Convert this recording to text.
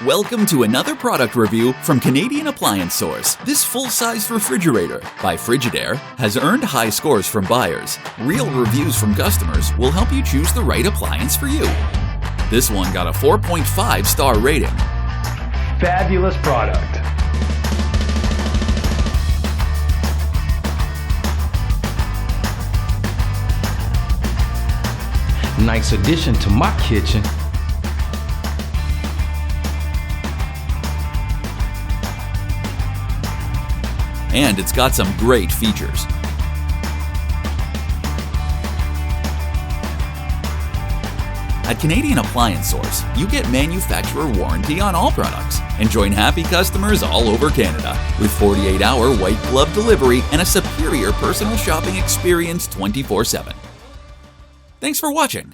Welcome to another product review from Canadian Appliance Source. This full-size refrigerator by Frigidaire has earned high scores from buyers. Real reviews from customers will help you choose the right appliance for you. This one got a 4.5-star rating. Fabulous product. Nice addition to my kitchen. And it's got some great features. At Canadian Appliance Source, you get manufacturer warranty on all products and join happy customers all over Canada with 48-hour white glove delivery and a superior personal shopping experience 24/7. Thanks for watching.